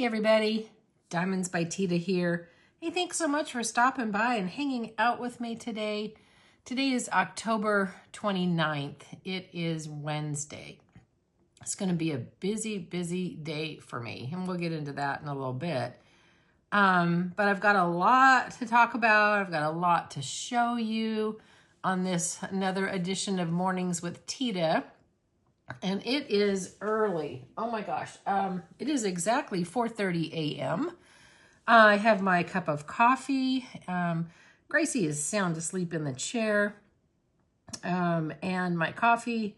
Hey everybody, Diamonds by Teeda here. Hey, thanks so much for stopping by and hanging out with me today. Today is October 29th. It is Wednesday. It's going to be a busy day for me, and we'll get into that in a little bit. But I've got a lot to talk about. I've got a lot to show you on this another edition of Mornings with Teeda. And it is early. Oh my gosh. It is exactly 4:30 a.m. I have my cup of coffee. Gracie is sound asleep in the chair. And my coffee,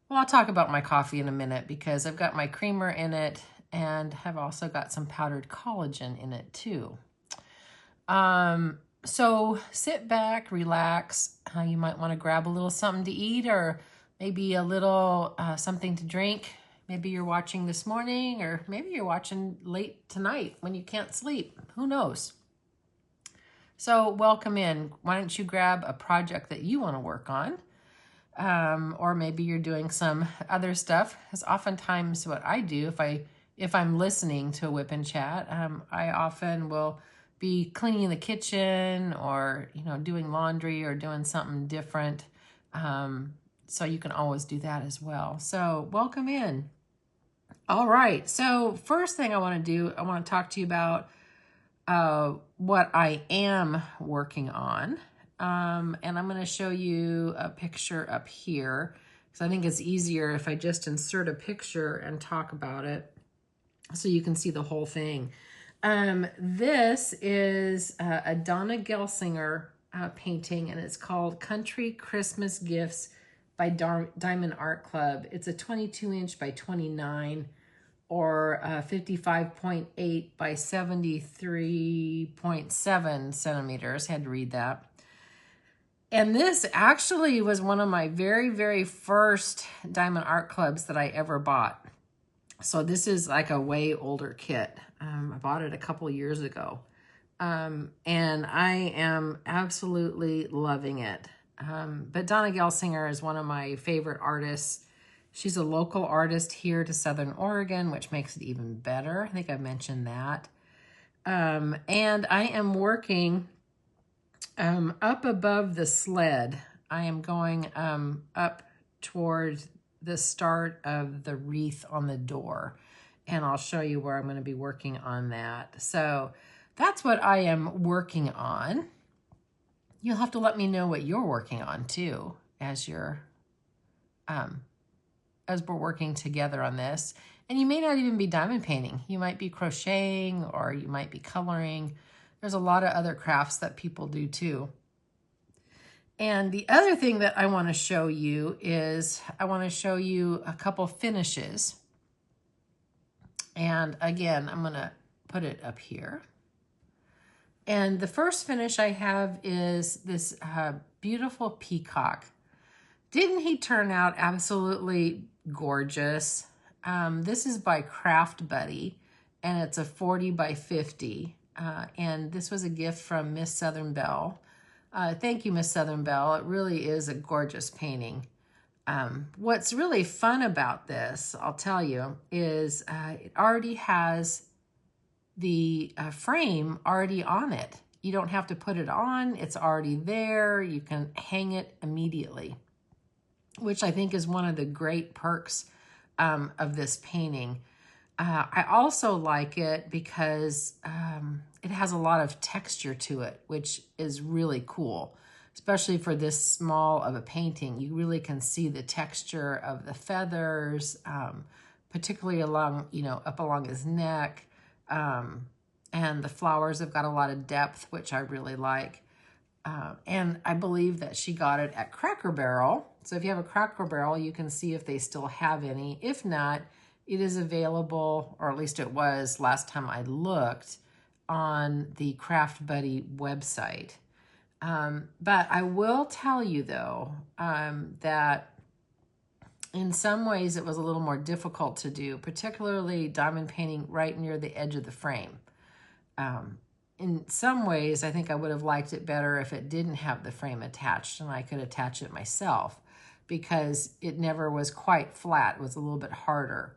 well, I'll talk about my coffee in a minute because I've got my creamer in it and have also got some powdered collagen in it too. So sit back, relax. You might want to grab a little something to eat or maybe a little something to drink. Maybe you're watching this morning or maybe you're watching late tonight when you can't sleep. Who knows? So welcome in. Why don't you grab a project that you want to work on? Or maybe you're doing some other stuff. Because oftentimes what I do if I'm listening to a WiP and chat, I often will be cleaning the kitchen or doing laundry or doing something different. So you can always do that as well. So welcome in. All right. So first thing I want to do, I want to talk to you about what I am working on. And I'm going to show you a picture up here because I think it's easier if I just insert a picture and talk about it so you can see the whole thing. This is a Donna Gelsinger painting, and it's called Country Christmas Gifts by Diamond Art Club. It's a 22-inch by 29 or 55.8 by 73.7 centimeters. Had to read that. And this actually was one of my very first Diamond Art Clubs that I ever bought. So this is like a way older kit. I bought it a couple years ago. And I am absolutely loving it. But Donna Gelsinger is one of my favorite artists. She's a local artist here to Southern Oregon, which makes it even better. I think I mentioned that. And I am working up above the sled. I am going up toward the start of the wreath on the door. And I'll show you where I'm going to be working on that. So that's what I am working on. You'll have to let me know what you're working on too as we're working together on this. And you may not even be diamond painting. You might be crocheting or you might be coloring. There's a lot of other crafts that people do too. And the other thing that I want to show you is I want to show you a couple finishes. And again, I'm going to put it up here. And the first finish I have is this beautiful peacock. Didn't he turn out absolutely gorgeous? This is by Craft Buddy, and it's a 40 by 50. And this was a gift from Miss Southern Belle. Thank you, Miss Southern Belle. It really is a gorgeous painting. What's really fun about this, I'll tell you, is it already has the frame already on it. You don't have to put it on. It's already there. You can hang it immediately, which I think is one of the great perks of this painting. I also like it because it has a lot of texture to it, which is really cool, especially for this small of a painting. You really can see the texture of the feathers, particularly along, up along his neck. And the flowers have got a lot of depth, which I really like. And I believe that she got it at Cracker Barrel. So if you have a Cracker Barrel, you can see if they still have any. If not, it is available, or at least it was last time I looked, on the Craft Buddy website. But I will tell you, though, that in some ways it was a little more difficult to do, particularly diamond painting right near the edge of the frame. In some ways, I think I would have liked it better if it didn't have the frame attached and I could attach it myself, because it never was quite flat. It was a little bit harder.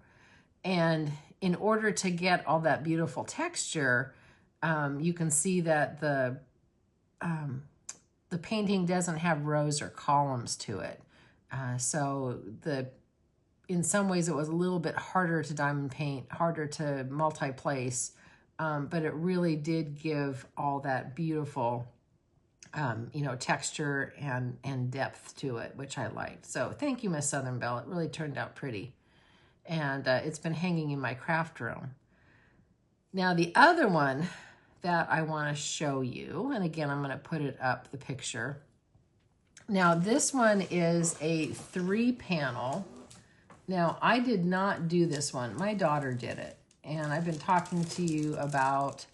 And in order to get all that beautiful texture, you can see that the painting doesn't have rows or columns to it. So in some ways it was a little bit harder to diamond paint, harder to multi-place, but it really did give all that beautiful, texture and depth to it, which I liked. So thank you, Miss Southern Belle. It really turned out pretty. And it's been hanging in my craft room. Now the other one that I want to show you, and again, I'm going to put it up, the picture. Now this one is a 3-panel. Now I did not do this one. My daughter did it. And I've been talking to you about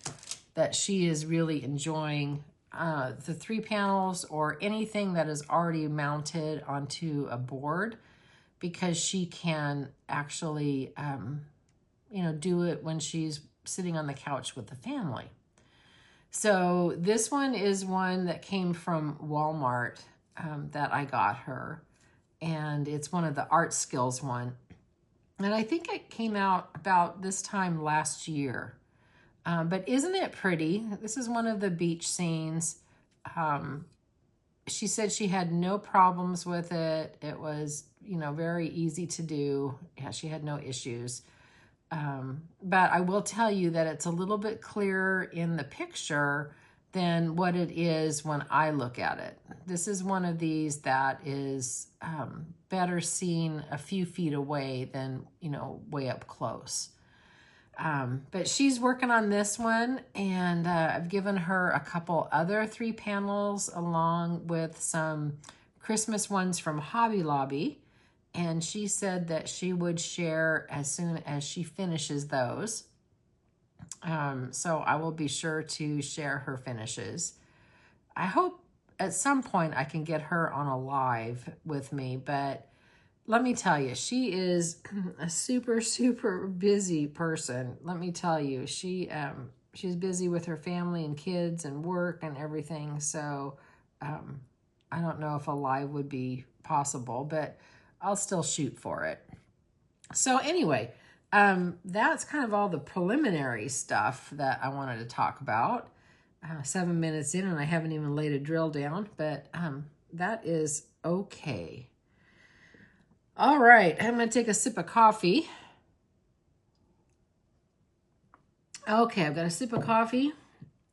that she is really enjoying the 3 panels or anything that is already mounted onto a board, because she can actually, do it when she's sitting on the couch with the family. So this one is one that came from Walmart that I got her. And it's one of the art skills one. And I think it came out about this time last year. But isn't it pretty? This is one of the beach scenes. She said she had no problems with it. It was, very easy to do. Yeah, she had no issues. But I will tell you that it's a little bit clearer in the picture than what it is when I look at it. This is one of these that is better seen a few feet away than, way up close. But she's working on this one, and I've given her a couple other 3 panels along with some Christmas ones from Hobby Lobby. And she said that she would share as soon as she finishes those. So I will be sure to share her finishes. I hope at some point I can get her on a live with me, but let me tell you, she is a super, super busy person. Let me tell you, she's busy with her family and kids and work and everything. So I don't know if a live would be possible, but I'll still shoot for it. So anyway, that's kind of all the preliminary stuff that I wanted to talk about. 7 minutes in and I haven't even laid a drill down, but that is okay. All right, I'm going to take a sip of coffee. Okay, I've got a sip of coffee,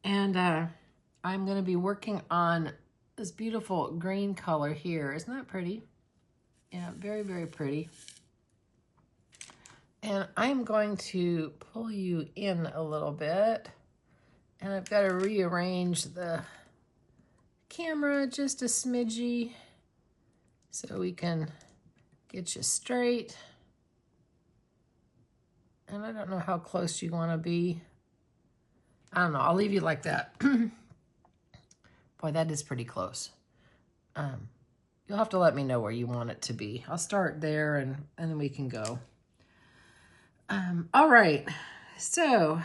and I'm going to be working on this beautiful green color here. Isn't that pretty? Yeah, very, very pretty. And I'm going to pull you in a little bit, and I've got to rearrange the camera just a smidgy so we can get you straight. And I don't know how close you want to be. I don't know. I'll leave you like that. Boy, that is pretty close. You'll have to let me know where you want it to be. I'll start there and then we can go. All right. So,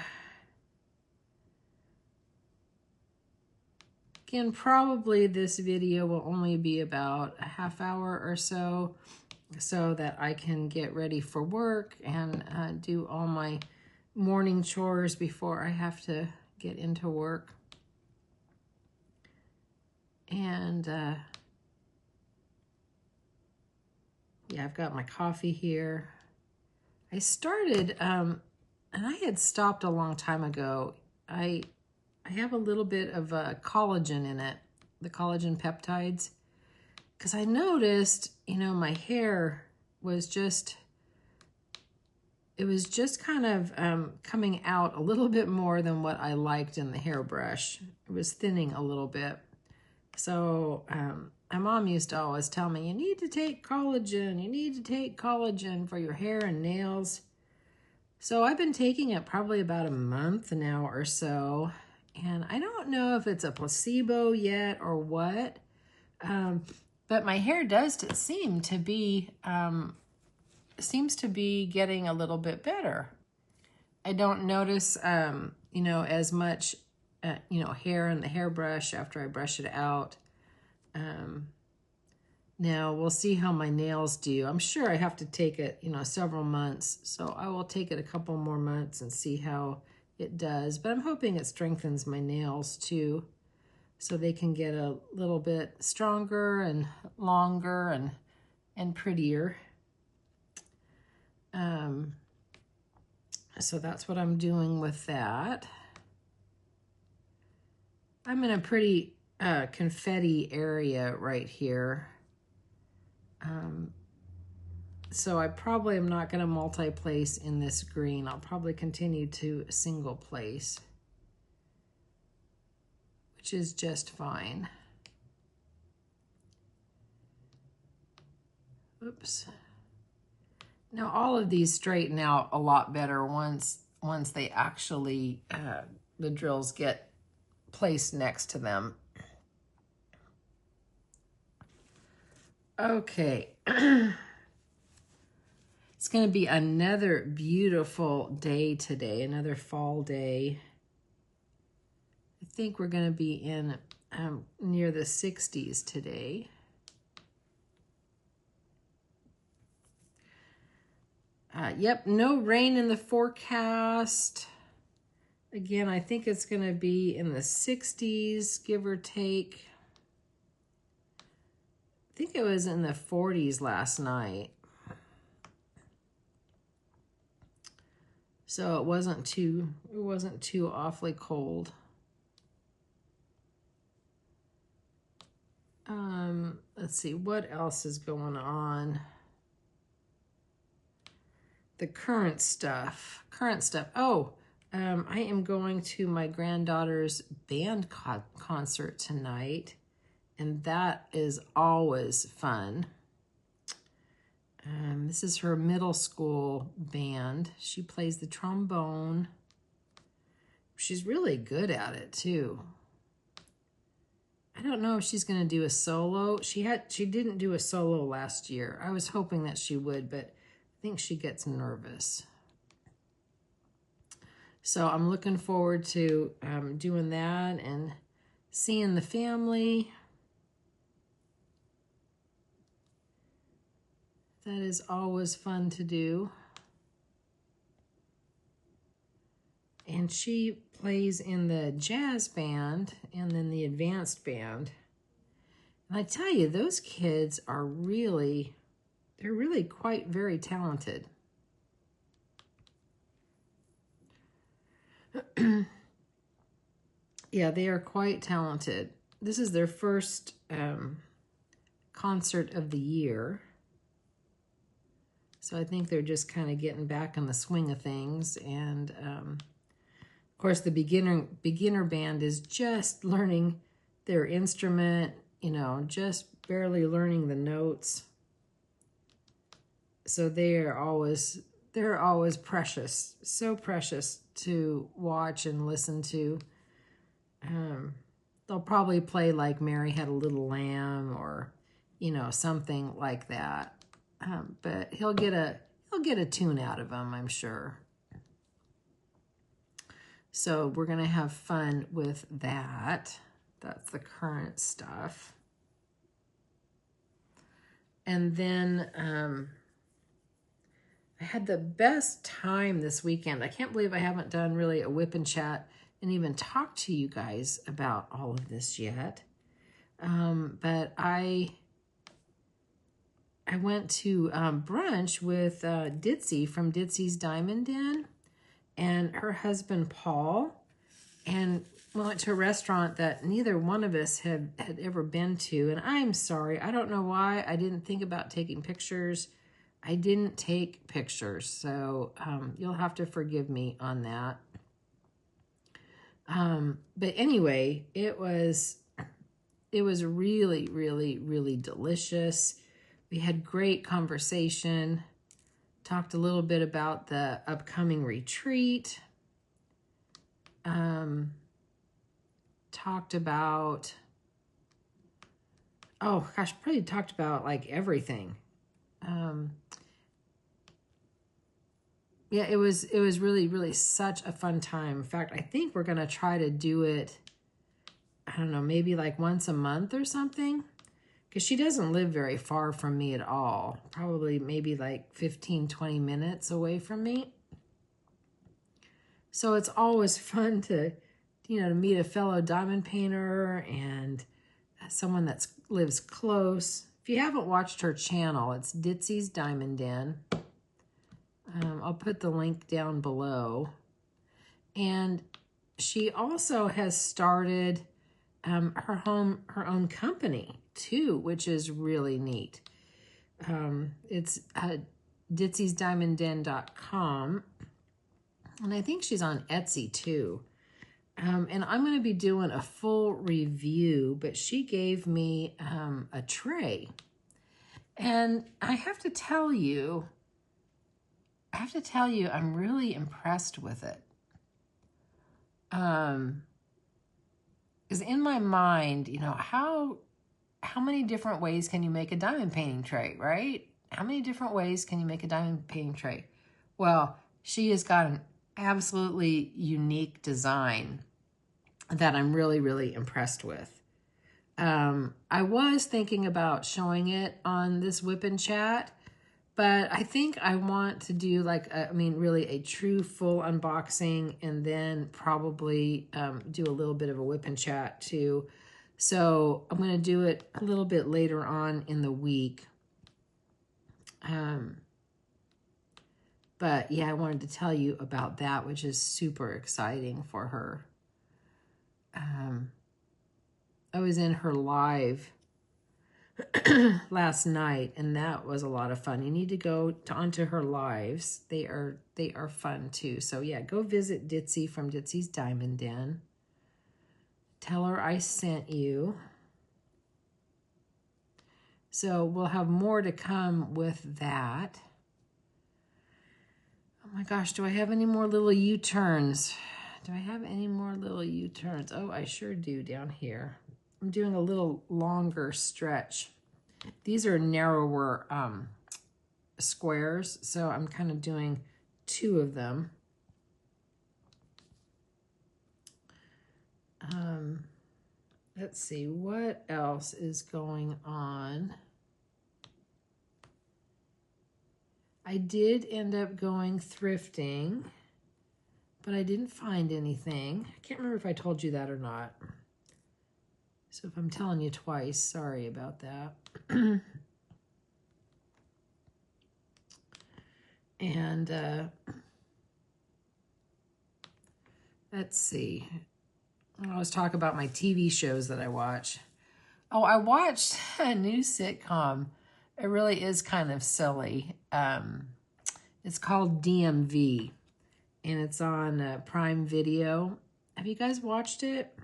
again, probably this video will only be about a half hour or so that I can get ready for work and do all my morning chores before I have to get into work. And yeah, I've got my coffee here. I started, and I had stopped a long time ago. I have a little bit of collagen in it, the collagen peptides. Because I noticed, my hair was just, it was just kind of coming out a little bit more than what I liked in the hairbrush. It was thinning a little bit. So my mom used to always tell me, you need to take collagen. You need to take collagen for your hair and nails. So I've been taking it probably about a month now or so. And I don't know if it's a placebo yet or what. But my hair does seem to be, seems to be getting a little bit better. I don't notice, as much, hair in the hairbrush after I brush it out. Now we'll see how my nails do. I'm sure I have to take it, you know, several months. So I will take it a couple more months and see how it does. But I'm hoping it strengthens my nails too, so they can get a little bit stronger and longer and prettier. So that's what I'm doing with that. I'm in a pretty confetti area right here. So I probably am not going to multi-place in this green. I'll probably continue to single place, which is just fine. Oops. Now all of these straighten out a lot better once they actually, the drills get placed next to them. Okay. It's going to be another beautiful day today, another fall day. I think we're going to be in near the 60s today. Yep, no rain in the forecast. Again, I think it's going to be in the 60s, give or take. I think it was in the 40s last night. So it wasn't too awfully cold. Let's see, what else is going on? The current stuff. Oh, I am going to my granddaughter's band concert tonight, and that is always fun. This is her middle school band. She plays the trombone. She's really good at it too. I don't know if she's going to do a solo. She didn't do a solo last year. I was hoping that she would, but I think she gets nervous. So I'm looking forward to doing that and seeing the family. That is always fun to do. And she plays in the jazz band and then the advanced band. And I tell you, those kids are they're really quite very talented. Yeah, they are quite talented. This is their first concert of the year. So I think they're just kind of getting back in the swing of things. And of course, the beginner band is just learning their instrument, you know, just barely learning the notes. So they're always precious, so precious to watch and listen to. They'll probably play like Mary Had a Little Lamb or, you know, something like that. But he'll get a tune out of them, I'm sure. So we're going to have fun with that. That's the current stuff. And then I had the best time this weekend. I can't believe I haven't done really a WiP and chat and even talked to you guys about all of this yet. But I went to brunch with Ditzy from Ditzy's Diamond Den and her husband, Paul. And we went to a restaurant that neither one of us had ever been to. And I'm sorry, I don't know why I didn't think about taking pictures. I didn't take pictures, so you'll have to forgive me on that. But anyway, it was really, really, really delicious. We had great conversation, talked a little bit about the upcoming retreat, talked about, oh gosh, probably talked about like everything. Yeah, it was really, really such a fun time. In fact, I think we're going to try to do it, I don't know, maybe like once a month or something. because she doesn't live very far from me at all. Probably maybe like 15, 20 minutes away from me. So it's always fun to, you know, to meet a fellow diamond painter and someone that lives close. If you haven't watched her channel, it's Ditsy's Diamond Den. I'll put the link down below. And she also has started her own company too, which is really neat. It's ditsysdiamondden.com, and I think she's on Etsy too. And I'm going to be doing a full review, but she gave me a tray, and I have to tell you, I'm really impressed with it. Because in my mind, you know, how many different ways can you make a diamond painting tray, right? How many different ways can you make a diamond painting tray? Well, she has got an absolutely unique design that I'm really, really impressed with. I was thinking about showing it on this WiP and Chat, but I think I want to do like, really a true full unboxing, and then probably do a little bit of a WiP and Chat too. So I'm going to do it a little bit later on in the week. But yeah, I wanted to tell you about that, which is super exciting for her. I was in her live last night, and that was a lot of fun. You need to go onto her lives. They are fun too. So yeah, go visit Ditsy from Ditsy's Diamond Den. Tell her I sent you. So we'll have more to come with that. Oh my gosh, do I have any more little U-turns? Do I have any more little U-turns? Oh, I sure do down here. I'm doing a little longer stretch. These are narrower squares, so I'm kind of doing 2 of them. Let's see, what else is going on? I did end up going thrifting, but I didn't find anything. I can't remember if I told you that or not. So if I'm telling you twice, sorry about that. And let's see. I always talk about my TV shows that I watch. Oh, I watched a new sitcom. It really is kind of silly. It's called DMV, and it's on Prime Video. Have you guys watched it?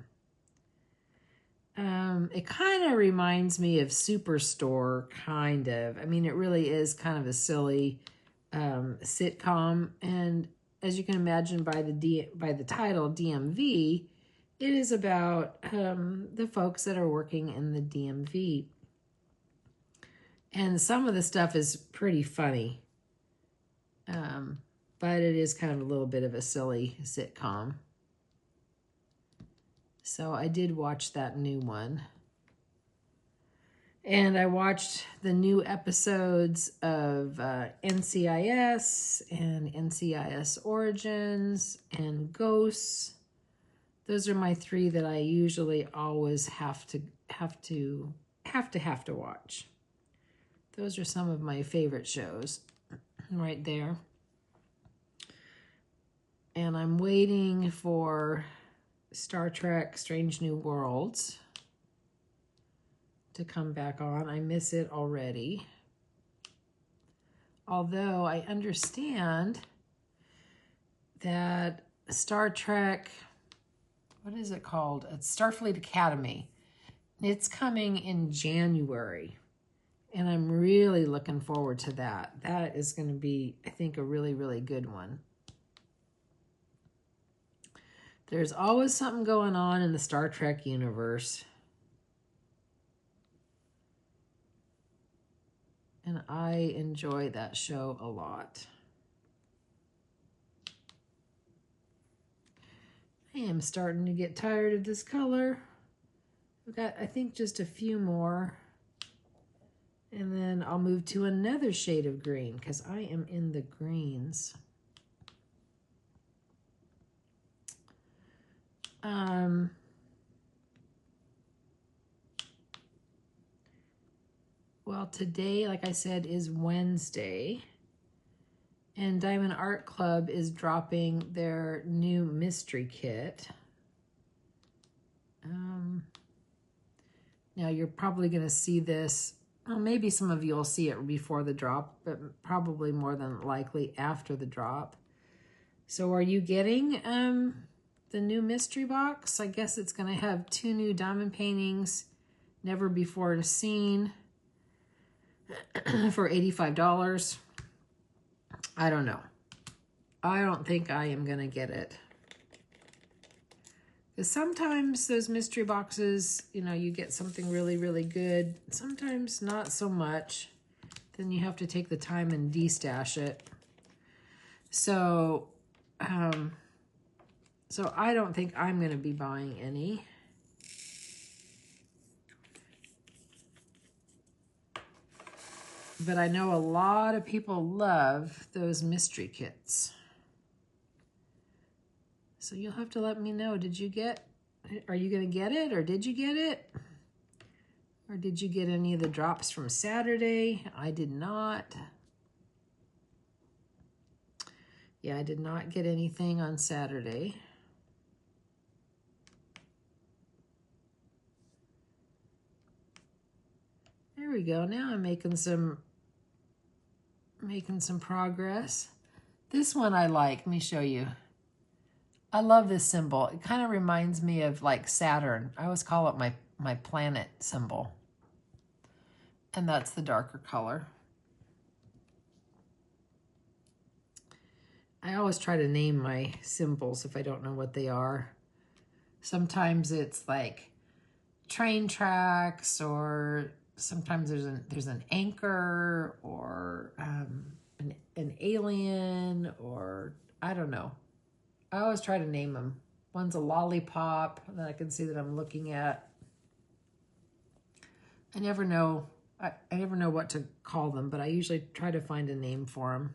It kind of reminds me of Superstore, kind of. I mean, it really is kind of a silly sitcom, and as you can imagine by the title DMV, it is about the folks that are working in the DMV. And some of the stuff is pretty funny, but it is kind of a little bit of a silly sitcom. So I did watch that new one. And I watched the new episodes of NCIS and NCIS Origins and Ghosts. Those are my 3 that I usually always have to watch. Those are some of my favorite shows right there. And I'm waiting for Star Trek Strange New Worlds to come back on. I miss it already. Although I understand that Star Trek, what is it called? It's Starfleet Academy. It's coming in January. And I'm really looking forward to that. That is going to be, I think, a really, really good one. There's always something going on in the Star Trek universe. And I enjoy that show a lot. I am starting to get tired of this color. I've got, I think, just a few more. And then I'll move to another shade of green because I am in the greens. Well, today, like I said, is Wednesday. And Diamond Art Club is dropping their new mystery kit. Now, you're probably going to see this. Well, maybe some of you will see it before the drop, but probably more than likely after the drop. So are you getting the new mystery box? I guess it's going to have 2 new diamond paintings, never before seen, for $85. I don't know. I don't think I am going to get it. Because sometimes those mystery boxes, you know, you get something really, really good. Sometimes not so much. Then you have to take the time and de-stash it. So, so I don't think I'm going to be buying any. But I know a lot of people love those mystery kits. So you'll have to let me know, are you going to get it, or did you get it? Or did you get any of the drops from Saturday? I did not. Yeah, I did not get anything on Saturday. There we go. Now I'm making some progress. This one I like. Let me show you. I love this symbol. It kind of reminds me of like Saturn. I always call it my planet symbol. And that's the darker color. I always try to name my symbols if I don't know what they are. Sometimes it's like train tracks, or sometimes there's an anchor, or an alien, or I don't know. I always try to name them. One's a lollipop that I can see that I'm looking at. I never know. I never know what to call them, but I usually try to find a name for them.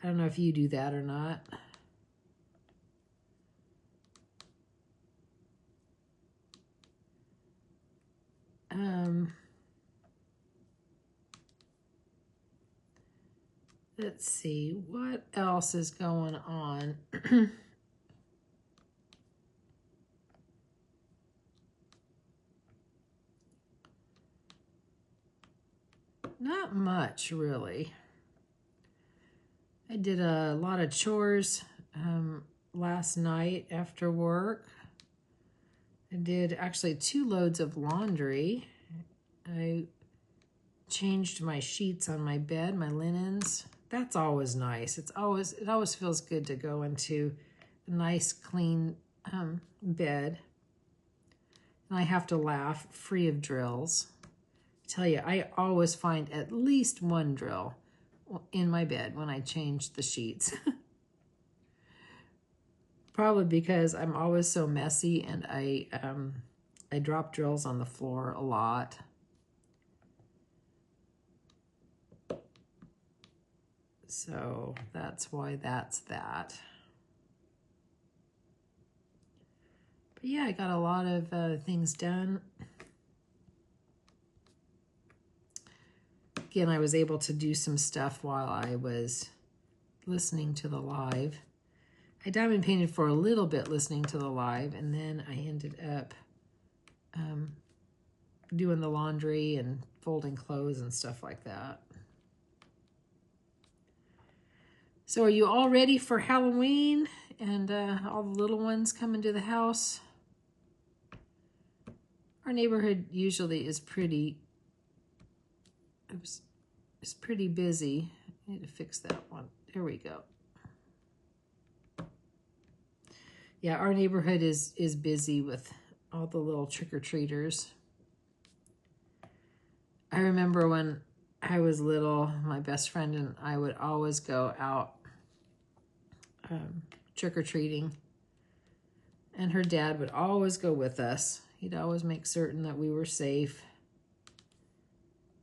I don't know if you do that or not. Let's see, what else is going on? Not much, really. I did a lot of chores last night after work. I did actually 2 loads of laundry. I changed my sheets on my bed, my linens. That's always nice. It always feels good to go into a nice, clean bed. And I have to laugh, free of drills. I tell you, I always find at least one drill in my bed when I change the sheets. Probably because I'm always so messy, and I drop drills on the floor a lot. So that's why that's that. But yeah, I got a lot of things done. Again, I was able to do some stuff while I was listening to the live. I diamond painted for a little bit listening to the live, and then I ended up doing the laundry and folding clothes and stuff like that. So are you all ready for Halloween and all the little ones coming to the house? Our neighborhood usually is pretty busy. I need to fix that one. There we go. Yeah, our neighborhood is busy with all the little trick-or-treaters. I remember when I was little, my best friend and I would always go out trick-or-treating, and her dad would always go with us. He'd always make certain that we were safe.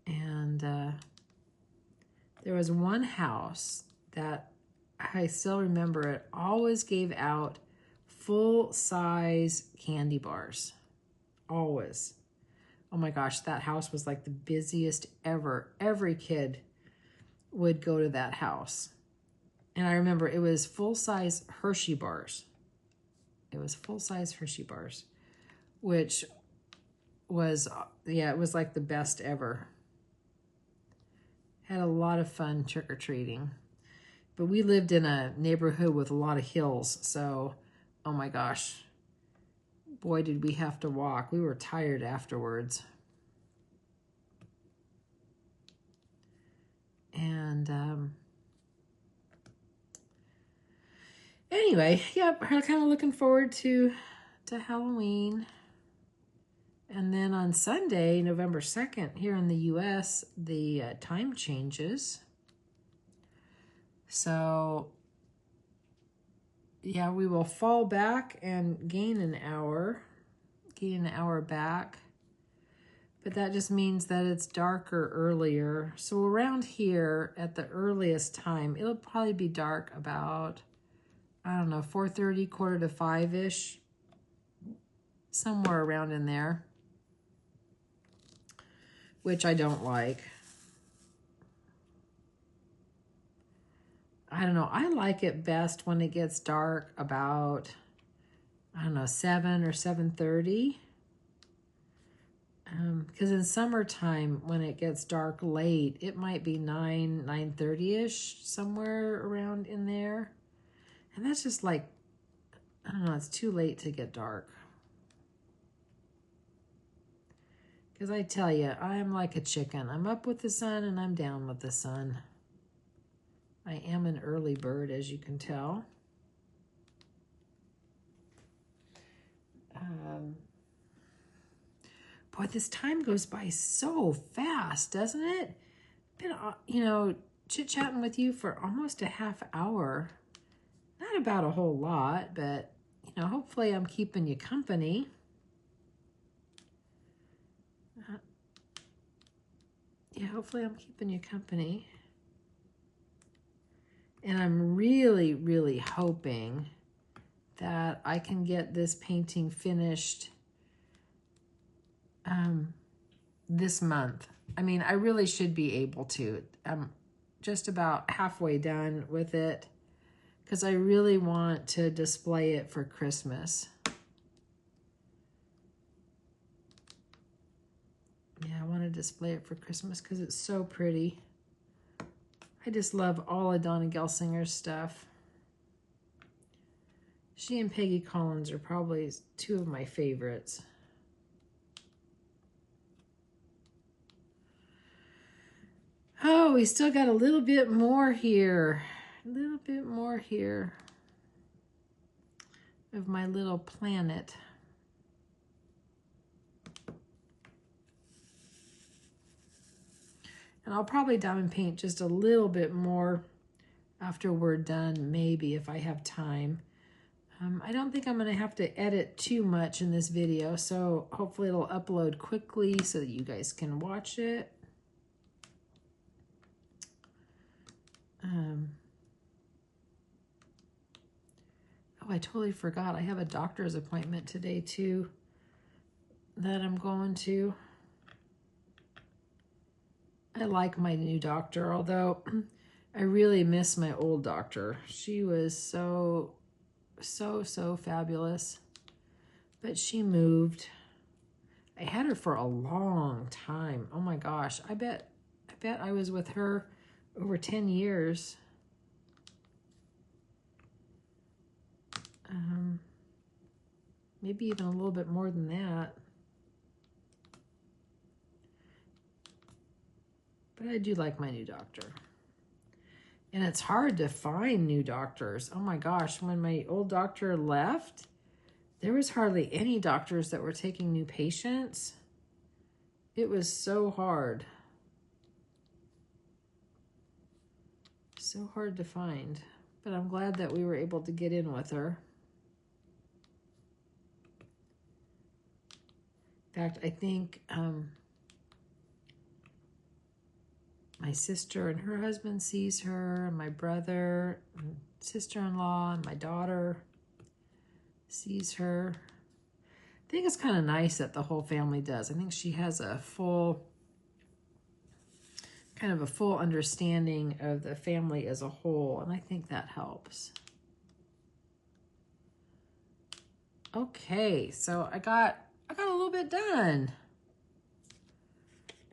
And there was one house that I still remember, it always gave out full-size candy bars. Always. Oh my gosh, that house was like the busiest ever. Every kid would go to that house. And I remember it was full-size Hershey bars. It was full-size Hershey bars, which was, yeah, it was like the best ever. Had a lot of fun trick-or-treating. But we lived in a neighborhood with a lot of hills, so, oh my gosh. Boy, did we have to walk. We were tired afterwards. And anyway, yep, I'm kind of looking forward to Halloween. And then on Sunday, November 2nd, here in the U.S., the time changes. So, yeah, we will fall back and gain an hour back. But that just means that it's darker earlier. So around here at the earliest time, it'll probably be dark about, I don't know, 4:30, 4:45-ish. Somewhere around in there. Which I don't like. I don't know. I like it best when it gets dark about, I don't know, 7 or 7:30. Because in summertime, when it gets dark late, it might be 9:30-ish, somewhere around in there. And that's just like, I don't know, it's too late to get dark. Because I tell you, I am like a chicken. I'm up with the sun and I'm down with the sun. I am an early bird, as you can tell. Boy, this time goes by so fast, doesn't it? Been, you know, chit-chatting with you for almost a half hour. Not about a whole lot, but, you know, hopefully I'm keeping you company. Yeah, hopefully I'm keeping you company. And I'm really, really hoping that I can get this painting finished this month. I mean, I really should be able to. I'm just about halfway done with it because I really want to display it for Christmas. Yeah, I want to display it for Christmas because it's so pretty. I just love all of Donna Gelsinger's stuff. She and Peggy Collins are probably two of my favorites. Oh, we still got a little bit more here. A little bit more here of my little planet. And I'll probably diamond paint just a little bit more after we're done, maybe, if I have time. I don't think I'm going to have to edit too much in this video, so hopefully it'll upload quickly so that you guys can watch it. Oh, I totally forgot. I have a doctor's appointment today, too, that I'm going to. I like my new doctor, although I really miss my old doctor. She was so fabulous. But she moved. I had her for a long time. Oh my gosh. I bet I was with her over 10 years. Maybe even a little bit more than that. But I do like my new doctor. And it's hard to find new doctors. Oh my gosh, when my old doctor left, there was hardly any doctors that were taking new patients. It was so hard. So hard to find. But I'm glad that we were able to get in with her. In fact, I think my sister and her husband sees her, and my brother and sister-in-law and my daughter sees her. I think it's kind of nice that the whole family does. I think she has a full, kind of a full understanding of the family as a whole, and I think that helps. Okay, so I got a little bit done.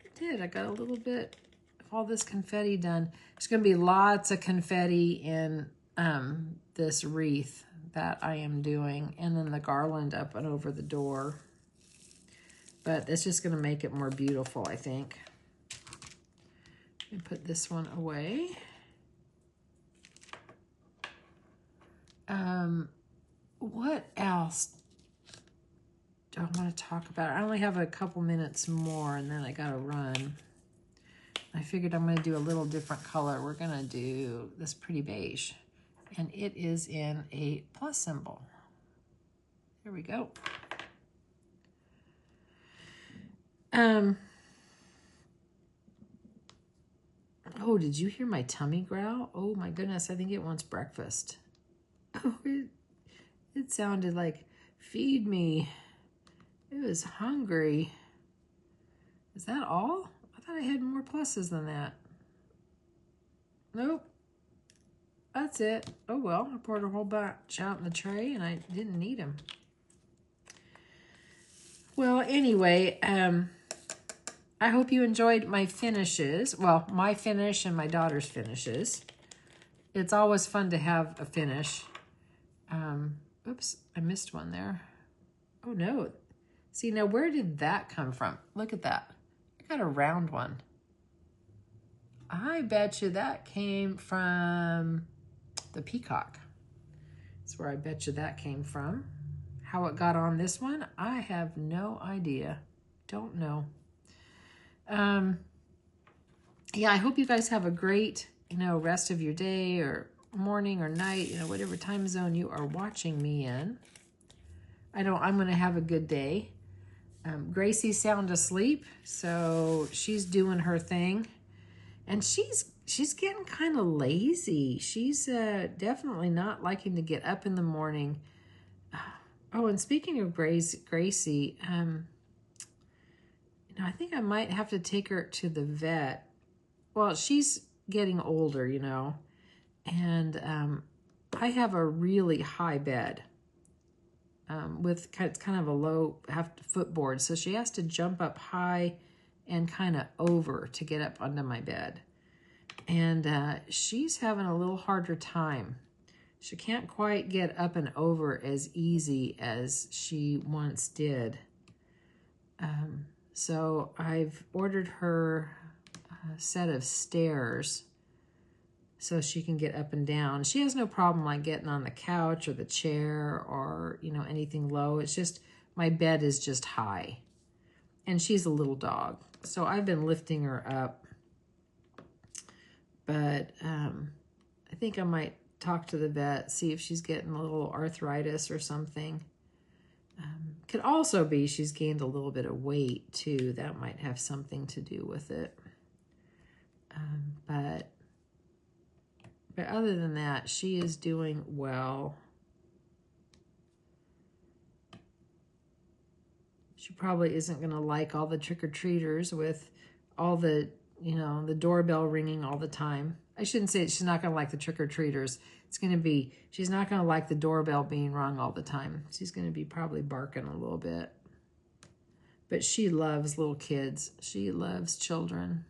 I did. I got a little bit of all this confetti done. There's going to be lots of confetti in this wreath that I am doing, and then the garland up and over the door. But it's just going to make it more beautiful, I think. Let me put this one away. What else do I want to talk about? I only have a couple minutes more, and then I got to run. I figured I'm going to do a little different color. We're going to do this pretty beige, and it is in a plus symbol. There we go. Oh, did you hear my tummy growl? Oh my goodness, I think it wants breakfast. Oh, it sounded like, feed me. It was hungry. Is that all? I thought I had more pluses than that. Nope. That's it. Oh well, I poured a whole batch out in the tray and I didn't need them. Well, anyway, I hope you enjoyed my finishes. Well, my finish and my daughter's finishes. It's always fun to have a finish. Oops, I missed one there. Oh no. See, now where did that come from? Look at that. I got a round one. I bet you that came from the peacock. That's where I bet you that came from. How it got on this one, I have no idea. Don't know. Yeah, I hope you guys have a great, rest of your day or morning or night, whatever time zone you are watching me in. I'm going to have a good day. Gracie's sound asleep, so she's doing her thing. And she's getting kind of lazy. She's definitely not liking to get up in the morning. Oh, and speaking of Gracie, I think I might have to take her to the vet. Well, she's getting older, and I have a really high bed with it's kind of a low footboard, so she has to jump up high and kind of over to get up onto my bed. And she's having a little harder time. She can't quite get up and over as easy as she once did. So I've ordered her a set of stairs so she can get up and down. She has no problem like getting on the couch or the chair or, anything low. It's just my bed is just high. And she's a little dog. So I've been lifting her up. But I think I might talk to the vet, see if she's getting a little arthritis or something. Could also be she's gained a little bit of weight too. That might have something to do with it. But other than that, she is doing well. She probably isn't going to like all the trick-or-treaters with all the, the doorbell ringing all the time. I shouldn't say she's not going to like the trick-or-treaters. It's going to be, she's not going to like the doorbell being rung all the time. She's going to be probably barking a little bit. But she loves little kids. She loves children.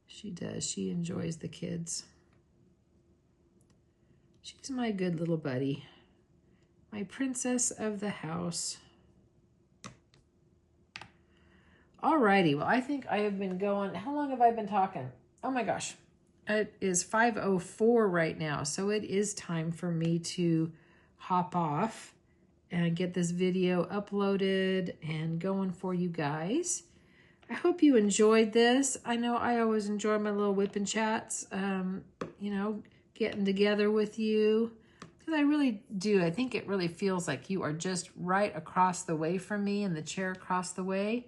She does. She enjoys the kids. She's my good little buddy. My princess of the house. Alrighty, well, I think I have been going, how long have I been talking? Oh my gosh, it is 5:04 right now, so it is time for me to hop off and get this video uploaded and going for you guys. I hope you enjoyed this. I know I always enjoy my little whip and chats, getting together with you. Because I really do. I think it really feels like you are just right across the way from me in the chair across the way.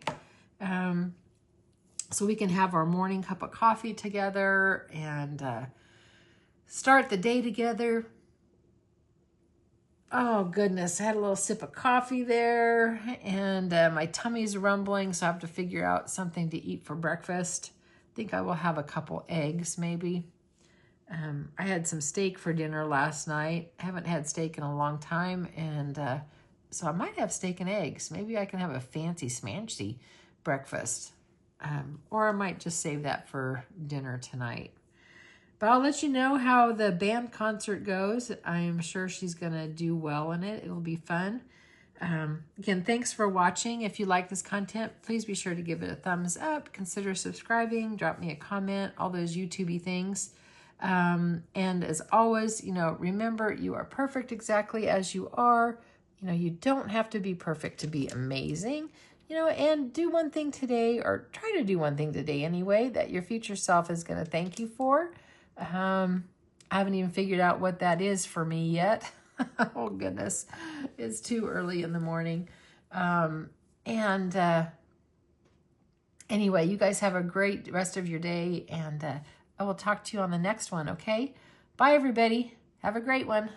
so we can have our morning cup of coffee together and start the day together. Oh, goodness. I had a little sip of coffee there, and my tummy's rumbling, so I have to figure out something to eat for breakfast. I think I will have a couple eggs, maybe. I had some steak for dinner last night. I haven't had steak in a long time, and so I might have steak and eggs. Maybe I can have a fancy smanchy breakfast, or I might just save that for dinner tonight. But I'll let you know how the band concert goes. I'm sure she's going to do well in it. It'll be fun. Again, thanks for watching. If you like this content, please be sure to give it a thumbs up. Consider subscribing. Drop me a comment. All those YouTube-y things. And as always, remember, you are perfect exactly as you are. You don't have to be perfect to be amazing. And do one thing today, or try to do one thing today anyway, that your future self is going to thank you for. I haven't even figured out what that is for me yet. Oh, goodness. It's too early in the morning. Anyway, you guys have a great rest of your day, and I will talk to you on the next one, okay? Bye, everybody. Have a great one.